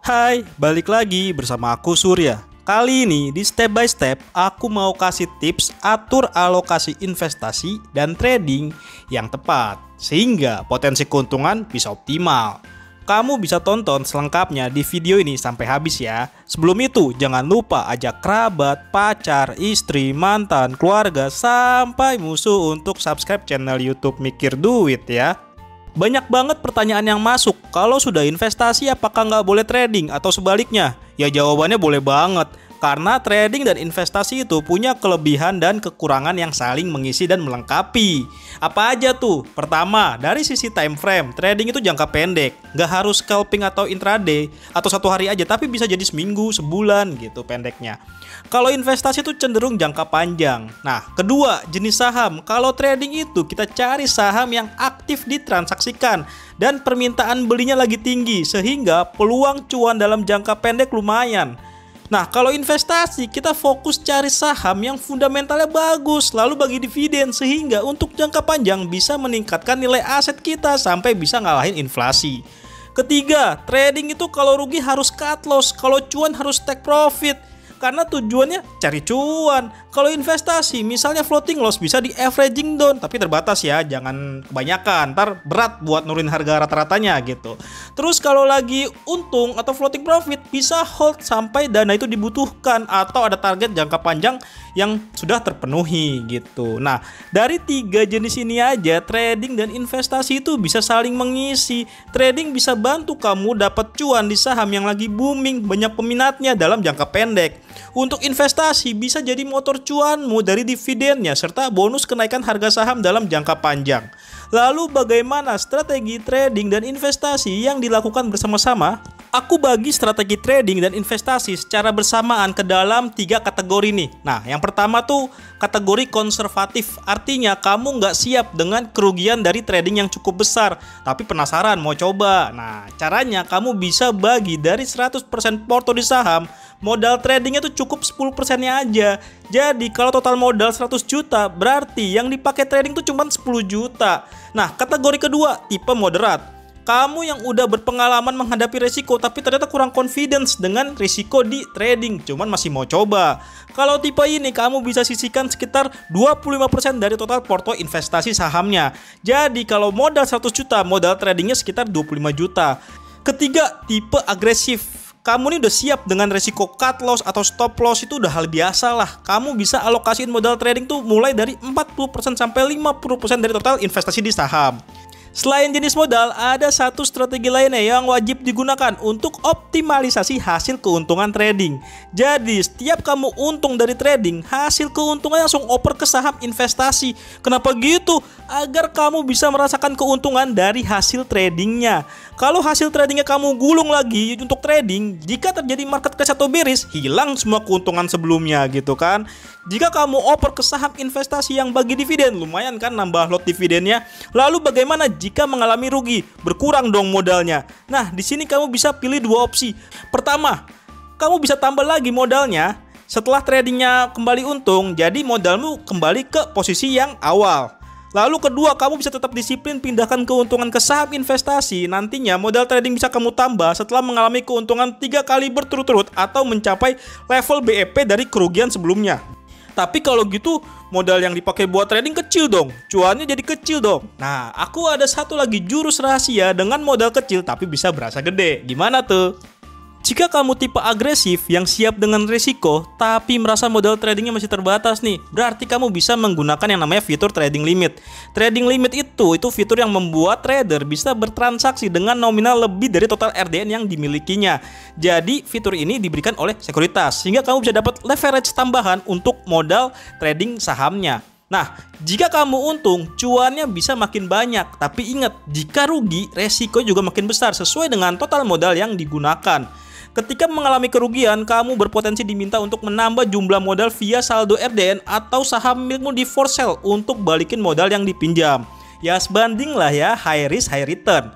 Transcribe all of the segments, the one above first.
Hai, balik lagi bersama aku Surya. Kali ini di step by step aku mau kasih tips atur alokasi investasi dan trading yang tepat sehingga potensi keuntungan bisa optimal. Kamu bisa tonton selengkapnya di video ini sampai habis ya. Sebelum itu jangan lupa ajak kerabat, pacar, istri, mantan, keluarga sampai musuh untuk subscribe channel YouTube Mikir Duit ya. Banyak banget pertanyaan yang masuk, kalau sudah investasi apakah nggak boleh trading atau sebaliknya? Ya jawabannya boleh banget, karena trading dan investasi itu punya kelebihan dan kekurangan yang saling mengisi dan melengkapi. Apa aja tuh? Pertama, dari sisi time frame, trading itu jangka pendek, nggak harus scalping atau intraday atau satu hari aja, tapi bisa jadi seminggu, sebulan gitu pendeknya. Kalau investasi itu cenderung jangka panjang. Nah, kedua, jenis saham. Kalau trading itu kita cari saham yang aktif ditransaksikan dan permintaan belinya lagi tinggi sehingga peluang cuan dalam jangka pendek lumayan. Nah, kalau investasi kita fokus cari saham yang fundamentalnya bagus lalu bagi dividen sehingga untuk jangka panjang bisa meningkatkan nilai aset kita sampai bisa ngalahin inflasi. Ketiga, trading itu kalau rugi harus cut loss, kalau cuan harus take profit. Karena tujuannya cari cuan. Kalau investasi misalnya floating loss bisa di averaging down, tapi terbatas ya, jangan kebanyakan, ntar berat buat nurunin harga rata-ratanya gitu. Terus kalau lagi untung atau floating profit bisa hold sampai dana itu dibutuhkan atau ada target jangka panjang yang sudah terpenuhi gitu. Nah, dari tiga jenis ini aja trading dan investasi itu bisa saling mengisi. Trading bisa bantu kamu dapat cuan di saham yang lagi booming, banyak peminatnya dalam jangka pendek. Untuk investasi bisa jadi motor cuanmu dari dividennya serta bonus kenaikan harga saham dalam jangka panjang. Lalu bagaimana strategi trading dan investasi yang dilakukan bersama-sama? Aku bagi strategi trading dan investasi secara bersamaan ke dalam 3 kategori nih. Nah, yang pertama tuh kategori konservatif. Artinya kamu nggak siap dengan kerugian dari trading yang cukup besar, tapi penasaran mau coba. Nah, caranya kamu bisa bagi dari 100% porto di saham, modal tradingnya tuh cukup 10%-nya aja. Jadi kalau total modal 100 juta, berarti yang dipakai trading tuh cuma 10 juta. Nah, kategori kedua, tipe moderat. Kamu yang udah berpengalaman menghadapi resiko tapi ternyata kurang confidence dengan risiko di trading, cuman masih mau coba. Kalau tipe ini kamu bisa sisihkan sekitar 25% dari total porto investasi sahamnya. Jadi kalau modal 100 juta, modal tradingnya sekitar 25 juta. Ketiga, tipe agresif. Kamu ini udah siap dengan resiko cut loss atau stop loss, itu udah hal biasa lah. Kamu bisa alokasiin modal trading tuh mulai dari 40% sampai 50% dari total investasi di saham. Selain jenis modal, ada satu strategi lainnya yang wajib digunakan untuk optimalisasi hasil keuntungan trading. Jadi, setiap kamu untung dari trading, hasil keuntungannya langsung oper ke saham investasi. Kenapa gitu? Agar kamu bisa merasakan keuntungan dari hasil tradingnya. Kalau hasil tradingnya kamu gulung lagi untuk trading, jika terjadi market crash atau bearish, hilang semua keuntungan sebelumnya gitu kan. Jika kamu oper ke saham investasi yang bagi dividen, lumayan kan nambah lot dividennya. Lalu bagaimana jika mengalami rugi? Berkurang dong modalnya. Nah, di sini kamu bisa pilih dua opsi. Pertama, kamu bisa tambah lagi modalnya setelah tradingnya kembali untung, jadi modalmu kembali ke posisi yang awal. Lalu kedua, kamu bisa tetap disiplin pindahkan keuntungan ke saham investasi. Nantinya modal trading bisa kamu tambah setelah mengalami keuntungan 3 kali berturut-turut atau mencapai level BEP dari kerugian sebelumnya. Tapi kalau gitu modal yang dipakai buat trading kecil dong, cuannya jadi kecil dong. Nah, aku ada satu lagi jurus rahasia dengan modal kecil tapi bisa berasa gede. Gimana tuh? Jika kamu tipe agresif yang siap dengan risiko tapi merasa modal tradingnya masih terbatas nih, berarti kamu bisa menggunakan yang namanya fitur trading limit. Trading limit itu fitur yang membuat trader bisa bertransaksi dengan nominal lebih dari total RDN yang dimilikinya. Jadi fitur ini diberikan oleh sekuritas sehingga kamu bisa dapat leverage tambahan untuk modal trading sahamnya. Nah, jika kamu untung, cuannya bisa makin banyak. Tapi ingat, jika rugi, resiko juga makin besar sesuai dengan total modal yang digunakan. Ketika mengalami kerugian, kamu berpotensi diminta untuk menambah jumlah modal via saldo RDN atau saham milikmu di for sale untuk balikin modal yang dipinjam. Ya sebanding lah ya, high risk high return.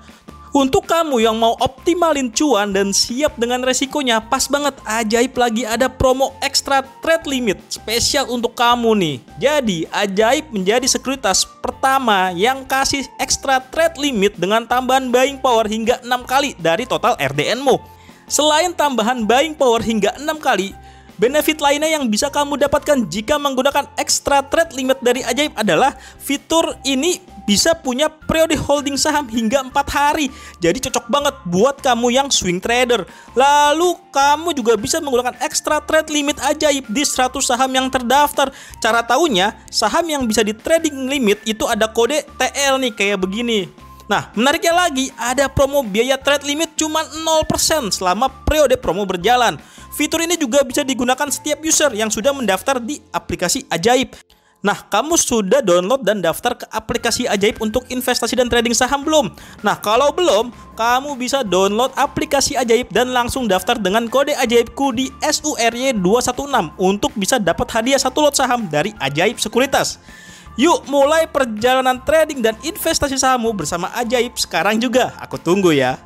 Untuk kamu yang mau optimalin cuan dan siap dengan resikonya, pas banget, ajaib lagi ada promo extra trade limit spesial untuk kamu nih. Jadi ajaib menjadi sekuritas pertama yang kasih extra trade limit dengan tambahan buying power hingga 6 kali dari total RDN-mu. Selain tambahan buying power hingga 6 kali, benefit lainnya yang bisa kamu dapatkan jika menggunakan extra trade limit dari Ajaib adalah fitur ini bisa punya periode holding saham hingga 4 hari. Jadi cocok banget buat kamu yang swing trader. Lalu kamu juga bisa menggunakan extra trade limit Ajaib di 100 saham yang terdaftar. Cara tahunya, saham yang bisa di trading limit itu ada kode TL nih kayak begini. Nah, menariknya lagi, ada promo biaya trade limit cuma 0% selama periode promo berjalan. Fitur ini juga bisa digunakan setiap user yang sudah mendaftar di aplikasi Ajaib. Nah, kamu sudah download dan daftar ke aplikasi Ajaib untuk investasi dan trading saham belum? Nah, kalau belum, kamu bisa download aplikasi Ajaib dan langsung daftar dengan kode Ajaibku di SURY216 untuk bisa dapat hadiah 1 lot saham dari Ajaib Sekuritas. Yuk mulai perjalanan trading dan investasi sahammu bersama Ajaib sekarang juga. Aku tunggu ya.